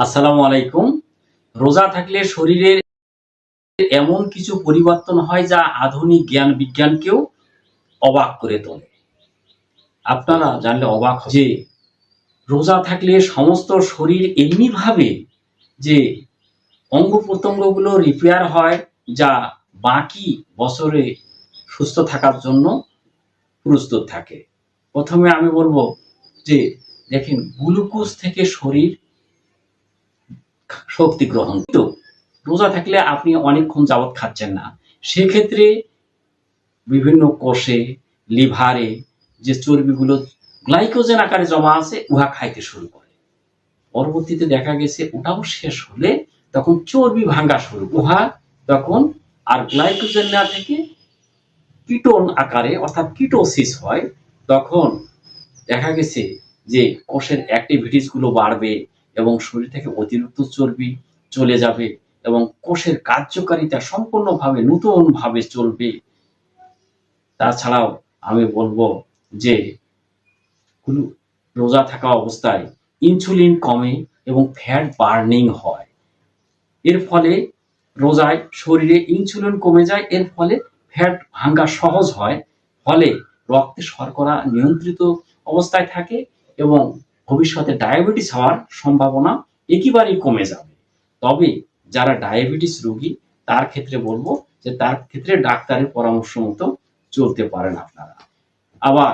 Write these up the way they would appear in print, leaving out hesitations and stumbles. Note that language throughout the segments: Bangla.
আসসালামু আলাইকুম। রোজা থাকলে শরীরের এমন কিছু পরিবর্তন হয় যা আধুনিক জ্ঞান বিজ্ঞানকেও অবাক করে তোলে। আপনারা জানলে অবাক যে রোজা থাকলে সমস্ত শরীর এমনিভাবে যে অঙ্গ প্রত্যঙ্গগুলো রিপেয়ার হয়, যা বাকি বছরে সুস্থ থাকার জন্য প্রস্তুত থাকে। প্রথমে আমি বলবো যে দেখেন, গ্লুকোজ থেকে শরীর শক্তি গ্রহণ তো রোজা থাকলে আপনি অনেকক্ষণ যাবৎ খাচ্ছেন না, সেক্ষেত্রে বিভিন্ন কোষে, লিভারে যে চর্বিগুলো গ্লাইকোজেন আকারে জমা আছে উহা খাইতে শুরু করে। পরবর্তীতে দেখা গেছে ওটাও শেষ হলে তখন চর্বি ভাঙ্গা শুরু, উহা তখন আর গ্লাইকোজেন না থেকে কিটোন আকারে অর্থাৎ কিটোসিস হয়। তখন দেখা গেছে যে কোষের অ্যাক্টিভিটিস গুলো বাড়বে এবং শরীর থেকে অতিরিক্ত চর্বি চলে যাবে এবং কোষের কার্যকারিতা সম্পূর্ণভাবে নতুন ভাবে চলবে। তাছাড়াও আমি বলবো যে রোজা থাকা অবস্থায় ইনসুলিন কমে এবং ফ্যাট বার্নিং হয়। এর ফলে রোজায় শরীরে ইনসুলিন কমে যায়, এর ফলে ফ্যাট ভাঙ্গা সহজ হয়, ফলে রক্তে শর্করা নিয়ন্ত্রিত অবস্থায় থাকে এবং ভবিষ্যতে ডায়াবেটিস হওয়ার সম্ভাবনা একেবারেই কমে যাবে। তবে যারা ডায়াবেটিস রোগী তার ক্ষেত্রে বলবো যে তার ক্ষেত্রে ডাক্তারের পরামর্শ মতো চলতে পারেন আপনারা। আবার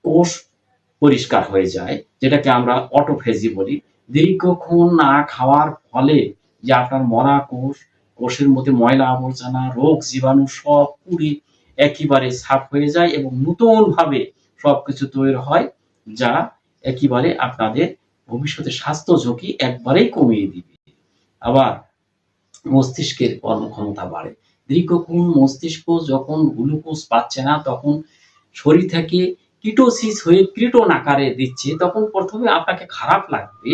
কোষ পরিষ্কার হয়ে যায়, যেটাকে আমরা অটোফেজি বলি। দীর্ঘক্ষণ না খাওয়ার ফলে যে আপনার মরা কোষের মধ্যে ময়লা আবর্জনা, রোগ জীবাণু সব পুড়ে একেবারে সাফ হয়ে যায় এবং নতুন ভাবে সবকিছু তৈরি হয়, যা একেবারে আপনাদের ভবিষ্যতে স্বাস্থ্য ঝুঁকি একবারেই কমিয়ে দিবে। আবার মস্তিষ্কের কর্মক্ষমতা বাড়ে। দীর্ঘক্ষণ মস্তিষ্ক যখন গ্লুকোজ পাচ্ছে না, তখন শরীর থেকে কিটোসিস হয়ে ক্রিটোন আকারে দিচ্ছে, তখন প্রথমে আপনাকে খারাপ লাগবে,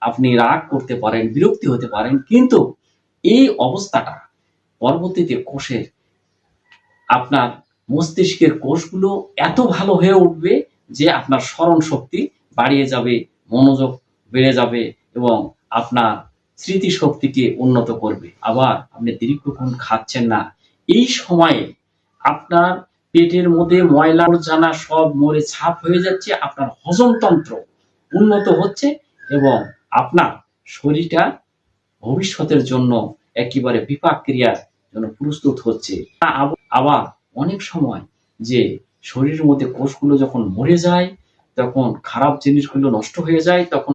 আপনি রাগ করতে পারেন, বিরক্তি হতে পারেন, কিন্তু এই অবস্থাটা পরবর্তীতে কোষের আপনার মস্তিষ্কের কোষগুলো এত ভালো হয়ে উঠবে যে আপনার স্মরণ শক্তি বাড়িয়ে যাবে, মনোযোগ বেড়ে যাবে এবং আপনার স্মৃতি শক্তিকে উন্নত করবে। আবার আপনি দীর্ঘক্ষণ খাচ্ছেন না, এই সময়ে আপনার পেটের মধ্যে ময়লা আবর্জনা সব মরে ছাপ হয়ে যাচ্ছে, আপনার হজমতন্ত্র উন্নত হচ্ছে এবং আপনার শরীরটা ভবিষ্যতের জন্য একেবারে বিপাক ক্রিয়ার জন্য প্রস্তুত হচ্ছে। আবার অনেক সময় যে শরীরের মধ্যে কোষগুলো যখন মরে যায়, তখন খারাপ জিনিসগুলো নষ্ট হয়ে যায়, তখন